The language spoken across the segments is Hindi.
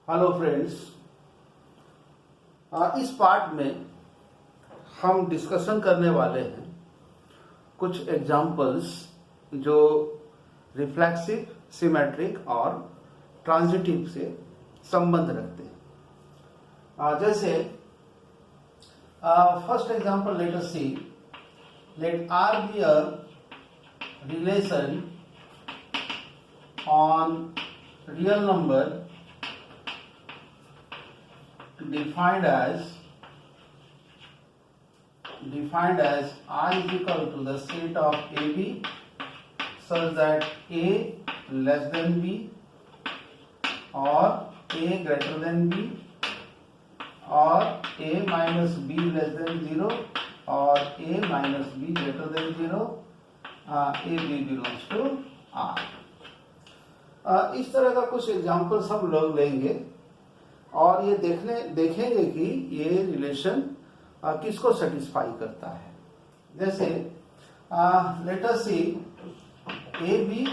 हेलो फ्रेंड्स, इस पार्ट में हम डिस्कशन करने वाले हैं कुछ एग्जाम्पल्स जो रिफ्लेक्सिव, सिमेट्रिक और ट्रांजिटिव से संबंध रखते हैं। जैसे first example let us see, let R be a relation on real number defined as I is equal to the set of AB such that A less than B or A greater than B or A minus B less than 0 or A minus B greater than 0, AB belongs to R। इस तरह का कुछ एग्जाम्पल्स हम लोग लेंगे और ये देखेंगे कि ये रिलेशन किसको सेटिस्फाई करता है। जैसे let us see A B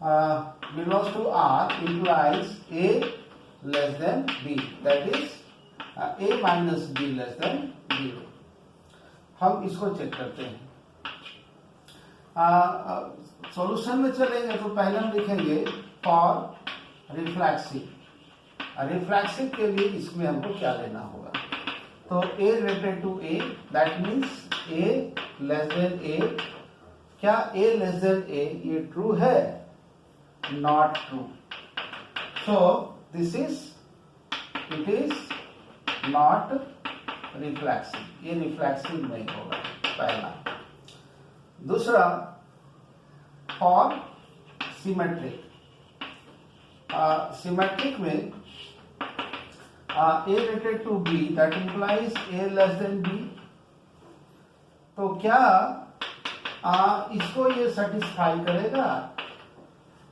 belongs to R implies A less than B, that is A minus B less than 0। हम इसको चेक करते हैं। सॉल्यूशन में चलेंगे तो पहले हम लिखेंगे फॉर रिफ्लेक्सिव। रिफ्लेक्सिव के लिए इसमें हमको क्या लेना होगा, तो A related to A, that means A less than A। क्या A लेस देन A ये ट्रू है? Not true. So this is it is not reflexive, ये रिफ्लेक्सिव नहीं होगा, पहला। दूसरा फॉर सिमेट्रिक। सिमेट्रिक में A related to B, that implies A less than B। तो क्या इसको ये सेटिस्फाई करेगा?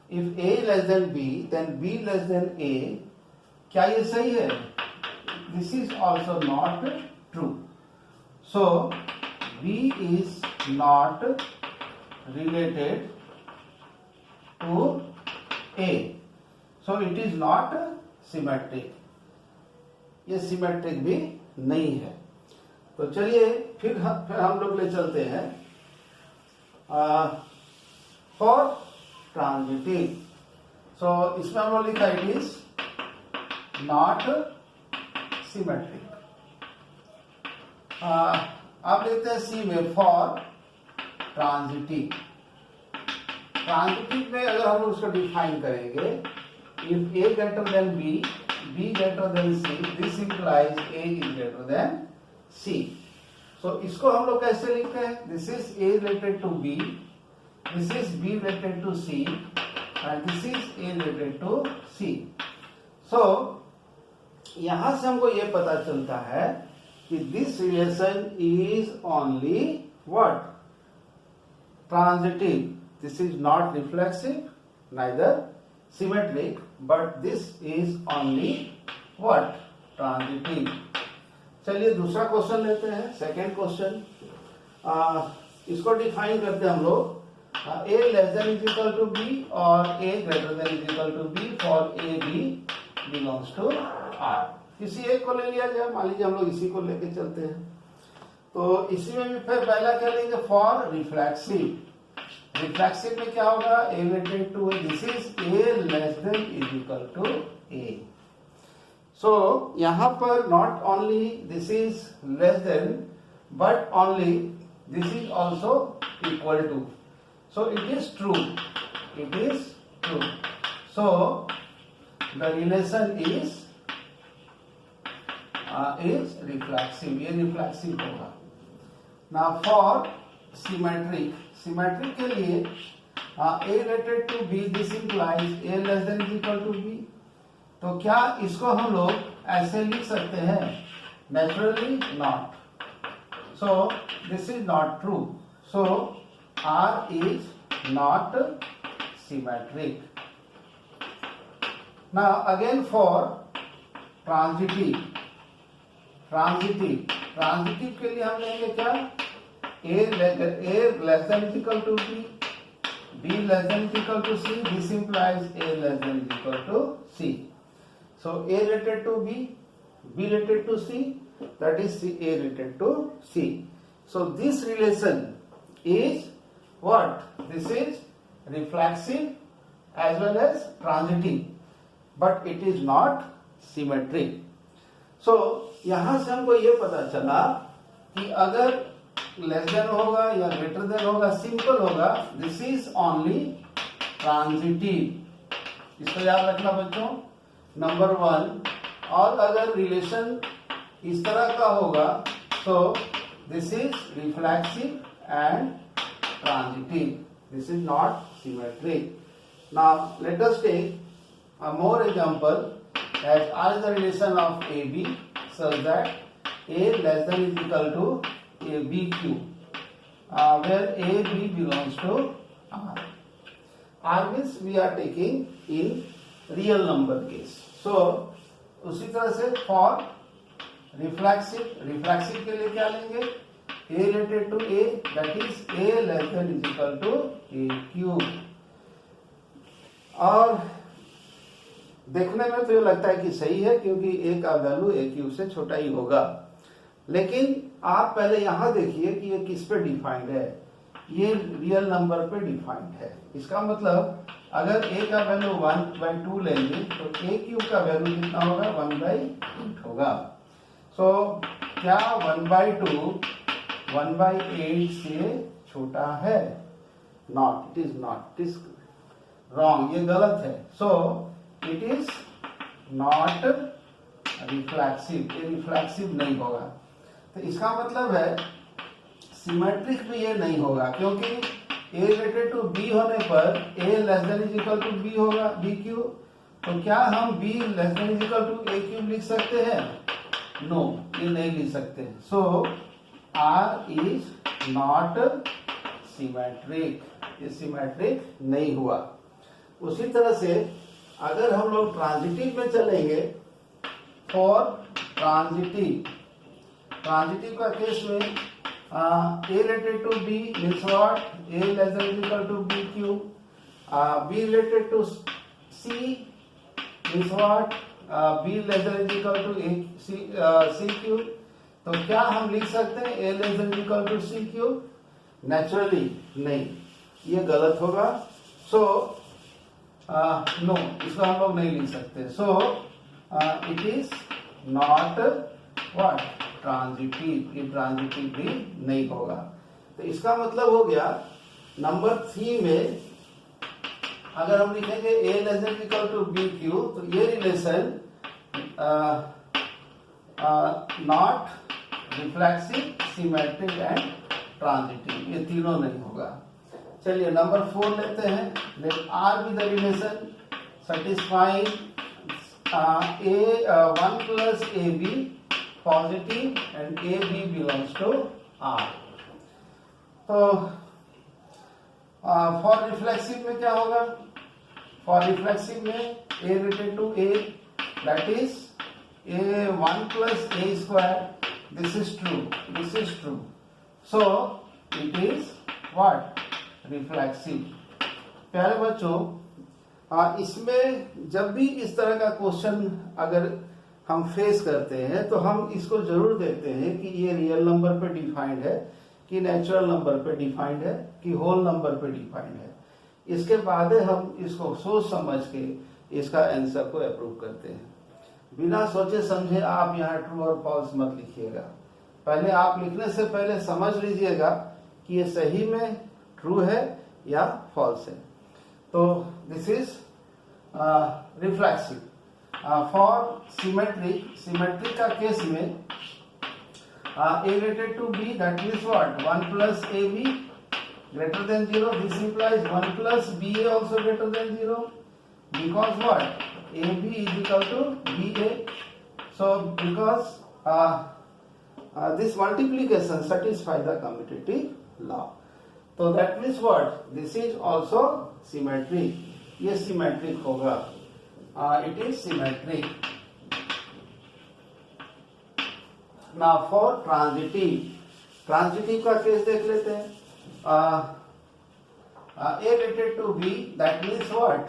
If A less than B, then B less than A। क्या ये सही है? This is also not true। So B is not related to A, so it is not symmetric। ये सिमेट्रिक भी नहीं है। तो चलिए फिर हम लोग ले चलते हैं फॉर ट्रांजिटिव। सो इसमें हम लोग लिखा इट इज नॉट सिमेट्रिक। आप लिखते हैं सी में फॉर ट्रांजिटिव। ट्रांजिटिव में अगर हम लोग उसको डिफाइन करेंगे, if A greater than B, B greater than C, this implies A is greater than C। So इसको हम लोग कैसे लिखते हैं? This is A related to B, this is B related to C, and this is A related to C। So यहां से हमको ये पता चलता है कि this relation is only what? Transitive। This is not reflexive, neither symmetric, but this is only what? Transitive। चलिए दूसरा क्वेश्चन लेते हैं, सेकेंड क्वेश्चन। इसको डिफाइन करते हैं हम लोग A less than is equal to B और A greater than is equal to B for A B belongs to R। किसी एक को ले लिया जाए, मान लीजिए हम लोग इसी को लेके चलते हैं। तो इसी में भी फिर पहला क्या लेंगे? For reflexive. रिफ्लेक्सिव में क्या होगा? A related to A, this is A less than is equal to A। So यहाँ पर not only this is less than, but only this is also equal to। So it is true, it is true। So the relation is reflexive, ये reflexive होगा। Now for symmetric, सिमेट्रिक के लिए A related to B, this implies A less than is equal to B। तो क्या इसको हम लोग ऐसे लिख सकते हैं? Naturally not. So this is not true. So R is not symmetric। Now again for transitive। Transitive के लिए हम लेंगे क्या? A less than is equal to B, B less than is equal to C, this implies A less than is equal to C। So A related to B, B related to C, that is A related to C. So this relation is what? This is reflexive as well as transitive, but it is not symmetric. So यहां से हमको ये पता चला कि अगर लेस देन होगा या ग्रेटर देन होगा, सिंपल होगा, दिस इज ओनली ट्रांजिटिव। इसको याद रखना बच्चों, नंबर 1। और अगर रिलेशन इस तरह का होगा तो this is reflexive and transitive, this is not symmetric. Now let us take a more example as R is the relation of AB such that A less than is equal to BQ, where AB belongs to R. R means we are taking in real number case. So उसी तरह से for reflexive के लिए क्या लेंगे? A related to A, that is A less than is equal to AQ. और देखने में तो ये लगता है कि सही है क्योंकि A का वैल्यू AQ से छोटा ही होगा, लेकिन आप पहले यहां देखिए कि ये किस पे डिफाइंड है। ये रियल नंबर पे डिफाइंड है। इसका मतलब अगर A का वैल्यू 1/2 लेंगे तो AQ का वैल्यू कितना होगा? 1/8 होगा। सो क्या 1/2 1/8 से छोटा है? Not, it is not, it is wrong, ये गलत है। सो इट इज नॉट रिफ्लेक्सिव, ये रिफ्लेक्सिव नहीं होगा। तो इसका मतलब है सिमेट्रिक भी ये नहीं होगा, क्योंकि A रिलेटेड टू B होने पर A less than is equal to B होगा, BQ। तो क्या हम B less than is equal to AQ लिख सकते हैं? नो, ये नहीं लिख सकते। So R is not symmetric, ये सिमेट्रिक नहीं हुआ। उसी तरह से अगर हम लोग ट्रांजिटिव में चलेंगे, फॉर ट्रांजिटिव का केस में A related to B means what? A less than is equal to BQ. B related to C means what? B less than is equal to CQ. तो क्या हम लिख सकते हैं A less than is equal to CQ? Naturally नहीं, ये गलत होगा। सो नो, इसको हम लोग नहीं लिख सकते। So it is not what? Transitive, ये ट्रांजिटिव भी नहीं होगा। तो इसका मतलब हो गया नंबर 3 में अगर हम लिखेंगे A less than equal to BQ, तो ये relation not reflexive, symmetric and transitive, ये तीनों नहीं होगा। चलिए नंबर 4 लेते हैं। Let R be the relation satisfying A1 plus AB positive and AB belongs to R। तो फॉर रिफ्लेक्सिव में क्या होगा? फॉर रिफ्लेक्सिव में A related to A, that is A1 plus A square, this is true, this is true, so it is what? Reflexive. प्यारे बच्चों, इसमें जब भी इस तरह का क्वेश्चन अगर हम फेस करते हैं तो हम इसको जरूर देखते हैं कि ये रियल नंबर पे डिफाइंड है कि नेचुरल नंबर पे डिफाइंड है कि होल नंबर पे डिफाइंड है। इसके बाद हम इसको सोच समझ के इसका आंसर को अप्रूव करते हैं। बिना सोचे समझे आप यहाँ ट्रू और फॉल्स मत लिखिएगा। पहले आप लिखने से पहले समझ लीजिएगा कि ये सही में ट्रू है या फॉल्स है। तो this is reflexive. For symmetric का केस में A related to B, that means what? 1 plus AB greater than 0. This implies 1 plus BA also greater than 0, because what? AB is equal to BA. So because this multiplication satisfies the commutative law. So that means what? This is also symmetric. ये symmetric होगा. It is symmetric. Now for transitive का केस देख लेते हैं। A related to B, that means what?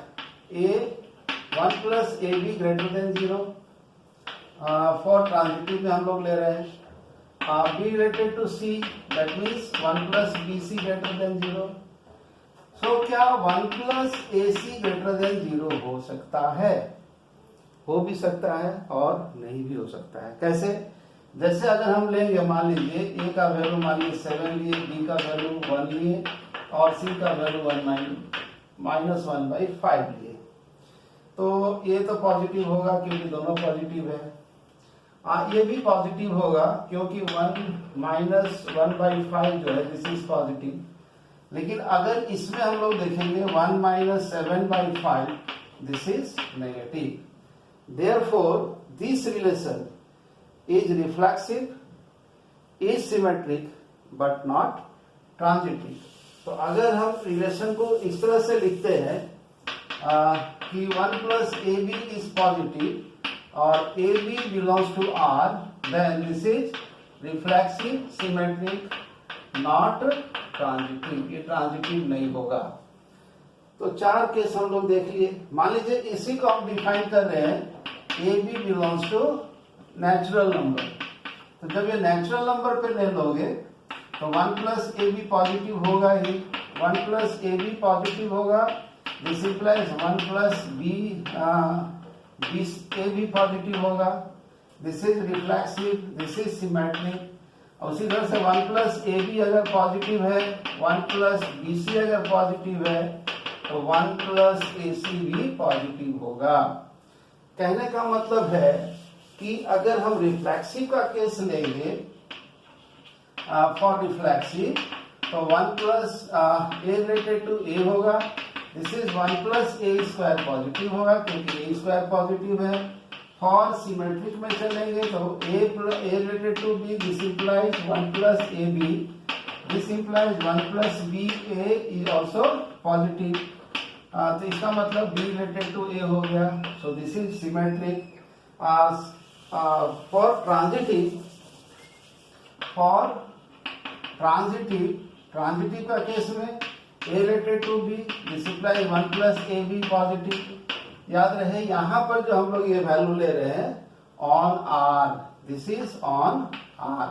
A 1 plus A B greater than 0 for transitive में हम लोग ले रहे हैं B related to C, that means 1 plus B C greater than 0। So क्या 1 plus A C greater than 0 हो सकता है? हो भी सकता है और नहीं भी हो सकता है। कैसे? जैसे अगर हम लेंगे, मान लीजिए ए का वैल्यू मान लीजिए 7 लिए, बी का वैल्यू 1 लिए और सी का वैल्यू 1-1/5 लिए, तो ये तो पॉजिटिव होगा क्योंकि दोनों पॉजिटिव है। ये भी पॉजिटिव होगा क्योंकि 1-1/5 जो है दिस इज पॉजिटिव। लेकिन अगर इसमें हम लोग देखेंगे 1-7/5 this is negative. Therefore, this relation is reflexive, is symmetric, but not transitive. तो अगर हम रिलेशन को इस तरह से लिखते हैं कि 1 plus A b is positive और a B belongs to R, then this is reflexive, symmetric, not transitive. ये ट्रांजिटिव नहीं होगा। तो 4 केस हम लोग देख लिए। मान लीजिए इसी को हम डिफाइन कर रहे हैं A B belongs to natural number. तो जब ये नेचुरल नंबर पे ले लोगे तो 1 प्लस ए बी पॉजिटिव होगा ही। 1 प्लस ए बी पॉजिटिव होगा, this implies 1 plus b a B positive होगा, this is reflexive, this is symmetric. और उसी तरह से 1 प्लस ए बी अगर पॉजिटिव है, 1 प्लस बी सी अगर पॉजिटिव है, तो 1 प्लस ए सी भी पॉजिटिव होगा। कहने का मतलब है कि अगर हम रिफ्लेक्सिव का केस लेंगे फॉर रिफ्लेक्सिव, तो 1 plus a related to a होगा, this is 1 plus a square positive होगा क्योंकि ए स्क्वायर पॉजिटिव है। फॉर सिमेट्रिक में चलेंगे तो a related to b, this implies 1 plus A b, this implies 1 plus b a is also positive. तो इसका मतलब बी रिलेटेड टू ए हो गया। So this is symmetric. For transitive का केस में a related to b, this implies 1 plus A B positive. याद रहे यहाँ पर जो हम लोग ये वैल्यू ले रहे हैं on R, this is on R,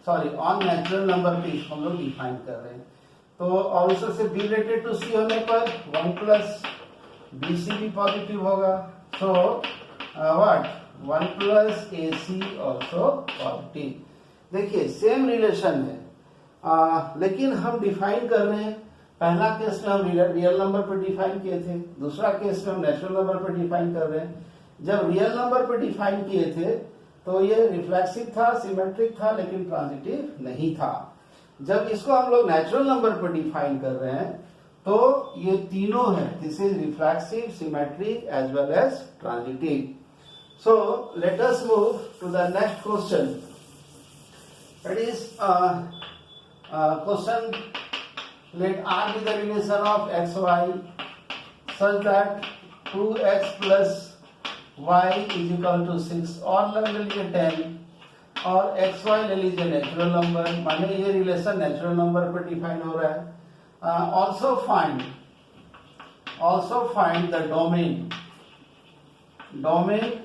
sorry on natural number पे हम लोग डिफाइन कर रहे हैं। तो और इस से बी रिलेटेड टू सी होने पर 1 प्लस बी सी भी पॉजिटिव होगा। So what 1 plus A C also positive. देखिए सेम रिलेशन है, लेकिन हम डिफाइन कर रहे हैं। पहला केस में हम रियल नंबर पर डिफाइन किए थे, दूसरा केस में हम नेचुरल नंबर पर डिफाइन कर रहे हैं। जब रियल नंबर पर डिफाइन किए थे तो ये रिफ्लेक्सिव था, सिमेट्रिक था, लेकिन ट्रांजिटिव नहीं था। जब इसको हम लोग नेचुरल नंबर पर डिफाइन कर रहे हैं तो ये तीनों है, this is reflexive, symmetric as well as transitive. So let us move to the next question. That is question, let R be the relation of x y such that 2x plus y is equal to 6 और ले लीजिए 10 और एक्स वाई ले लीजिए नेचुरल नंबर, माने ये रिलेशन नेचुरल नंबर पर डिफाइन हो रहा है। Also find the domain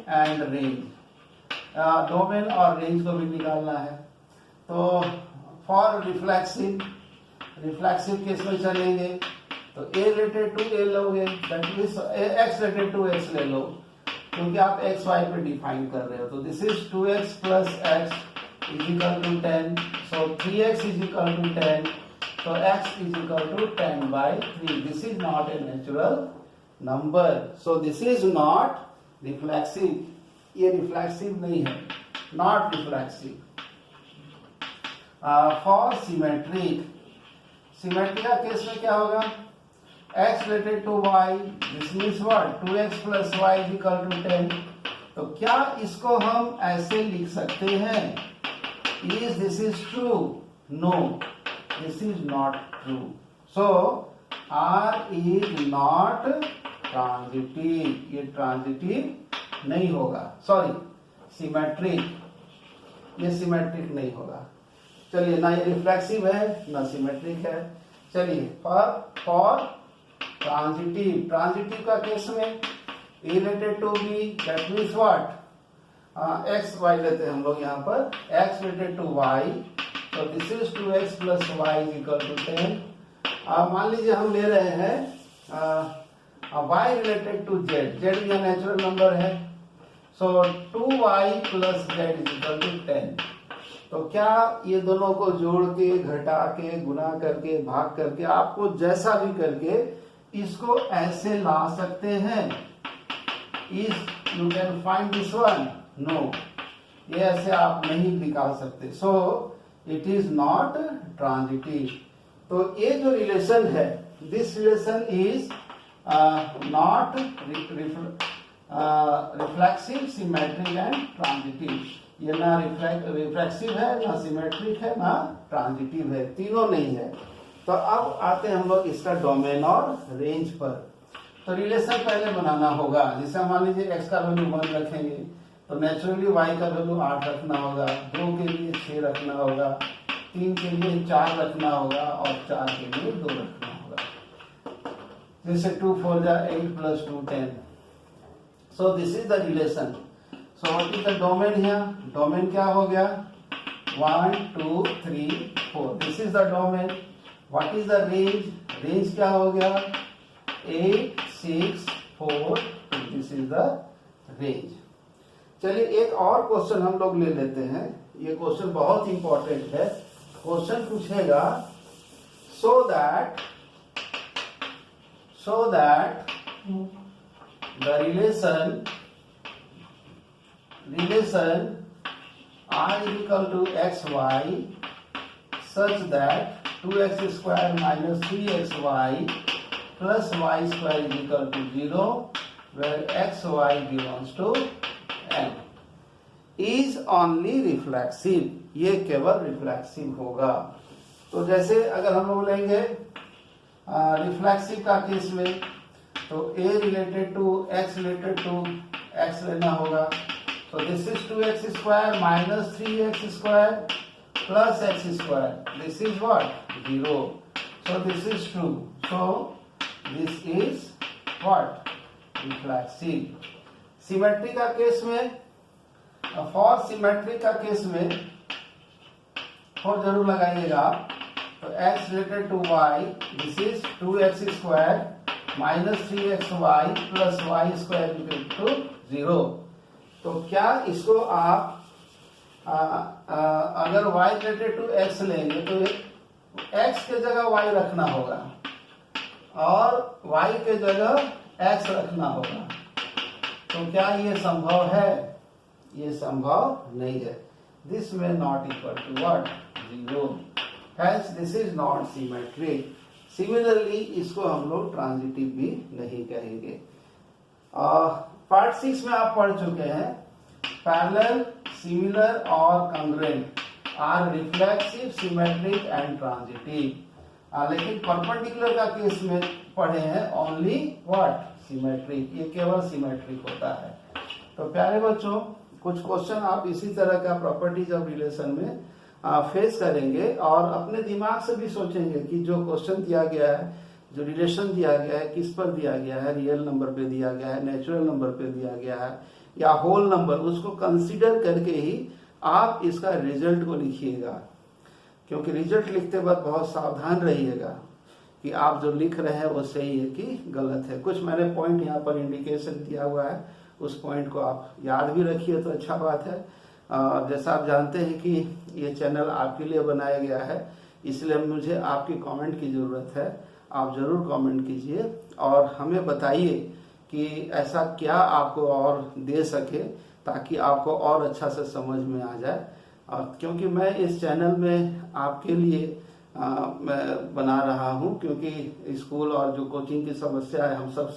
and range. Domain और रेंज को भी निकालना है। तो फॉर रिफ्लेक्सिव केस में चलेंगे तो ए रिलेटेड टू ए लोगे, that means X related to X ले लो क्योंकि आप एक्स वाई पे डिफाइन कर रहे हो। तो this is 2x plus X is equal to 10, so 3x is equal to 10, so x is equal to 10/3. This is not a natural number, so this is not reflexive. ये reflexive नहीं है, not reflexive. For symmetry का केस में क्या होगा? x related to y, this means what? 2x plus y is equal to 10. तो क्या इसको हम ऐसे लिख सकते हैं? Is this is true? No. This is not true. So R is not transitive. ये transitive नहीं होगा, सॉरी सिमेट्रिक, ये सिमेट्रिक नहीं होगा। चलिए, ना ये रिफ्लेक्सिव है ना सिमेट्रिक है। चलिए फॉर ट्रांजिटिव का केस में a related to b, that means what, x y लेते हैं हम लोग यहाँ पर, एक्स रिलेटेड टू वाई, तो this is 2x plus y is equal to 10। मान लीजिए हम ले रहे हैं y related to z, z भी नेचुरल नंबर है, so 2y plus z is equal to 10। तो क्या ये दोनों को जोड़ के, घटा के, गुना करके, भाग करके, आपको जैसा भी करके इसको ऐसे ला सकते हैं? Is you can find this one? No, ये ऐसे आप नहीं निकाल सकते। So it is not transitive. तो ये जो रिलेशन है, this relation is not reflexive, symmetric and transitive. ये ना रिफ्लेक्सिव है, ना सिमेट्रिक है, ना ट्रांजिटिव है, तीनों नहीं है। तो अब आते हैं हम लोग इसका डोमेन और रेंज पर। तो रिलेशन पहले बनाना होगा। जैसे मान लीजिए x का वैल्यू 1 रखेंगे तो नेचुरली y का वैल्यू 8 रखना होगा, 2 के लिए 6 रखना होगा, 3 के लिए 4 रखना होगा और 4 के लिए 2 रखना होगा। जैसे 2 4 जा 8 plus 2 10। So this is the relation. So what is the domain here? Domain क्या हो गया? 1 2 3 4, this is the domain. What is the range? Range क्या हो गया? 8 6 4, दिस इज द रेंज। चलिए एक और क्वेश्चन हम लोग ले लेते हैं। ये क्वेश्चन बहुत इंपॉर्टेंट है। क्वेश्चन पूछेगा so that the relation r is equal to xy such that 2x square minus 3xy plus y square is equal to 0 where xy belongs to n is only reflexive। ये केवल रिफ्लेक्सिव होगा। तो जैसे अगर हम लोग लेंगे रिफ्लेक्सिव का केस में, तो a related to x related to x लेना होगा। तो this is 2x square minus 3x square plus x square, this is what? 0। So this is true. So this is what? Reflexive. Symmetry का केस में, फॉर सिमेट्री का केस में फॉर जरूर लगाइएगा। तो x related to y, this is 2x square minus 3xy plus y square equal to 0। तो क्या इसको आप अगर y रिलेटेड टू x लेंगे तो x के जगह y रखना होगा और y के जगह x रखना होगा। तो क्या ये संभव है? ये संभव नहीं है। दिस में not equal to what? 0। Hence this is not symmetric. Similarly इसको हम लोग ट्रांजिटिव भी नहीं कहेंगे। पार्ट 6 में आप पढ़ चुके हैं पैरेलल, सिमिलर और congruent are reflexive, symmetric and transitive. लेकिन परपेंडिकुलर का केस में पढ़े हैं ओनली व्हाट? सिमेट्रिक। ये केवल सिमेट्रिक होता है। तो प्यारे बच्चों, कुछ क्वेश्चन आप इसी तरह का प्रॉपर्टीज ऑफ रिलेशन में फेस करेंगे और अपने दिमाग से भी सोचेंगे कि जो क्वेश्चन दिया गया है, जो रिलेशन दिया गया है, किस पर दिया गया है, रियल नंबर पे दिया गया है, नेचुरल नंबर पे दिया गया है या होल नंबर, उसको कंसीडर करके ही आप इसका रिजल्ट को लिखिएगा। क्योंकि रिजल्ट लिखते वक्त बहुत सावधान रहिएगा कि आप जो लिख रहे हैं वो सही है कि गलत है। कुछ मैंने पॉइंट यहाँ पर इंडिकेशन दिया हुआ है, उस पॉइंट को आप याद भी रखिए तो अच्छा बात है। जैसा आप जानते हैं कि ये चैनल आपके लिए बनाया गया है, इसलिए मुझे आपकी कमेंट की ज़रूरत है। आप ज़रूर कमेंट कीजिए और हमें बताइए कि ऐसा क्या आपको और दे सके ताकि आपको और अच्छा से समझ में आ जाए। क्योंकि मैं इस चैनल में आपके लिए मैं बना रहा हूँ, क्योंकि स्कूल और जो कोचिंग की समस्या है हम सब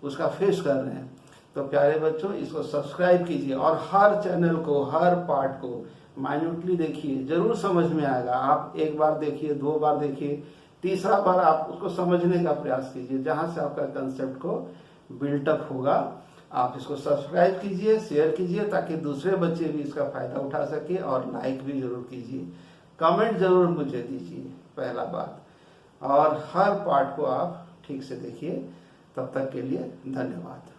उसका फेस कर रहे हैं। तो प्यारे बच्चों, इसको सब्सक्राइब कीजिए और हर चैनल को, हर पार्ट को माइन्यूटली देखिए, जरूर समझ में आएगा। आप एक बार देखिए, 2 बार देखिए, तीसरा बार आप उसको समझने का प्रयास कीजिए, जहां से आपका कंसेप्ट को बिल्टअप होगा। आप इसको सब्सक्राइब कीजिए, शेयर कीजिए ताकि दूसरे बच्चे भी इसका फायदा उठा सके, और लाइक भी जरूर कीजिए, कमेंट जरूर मुझे दीजिए, पहला बात। और हर पार्ट को आप ठीक से देखिए। तब तक के लिए धन्यवाद।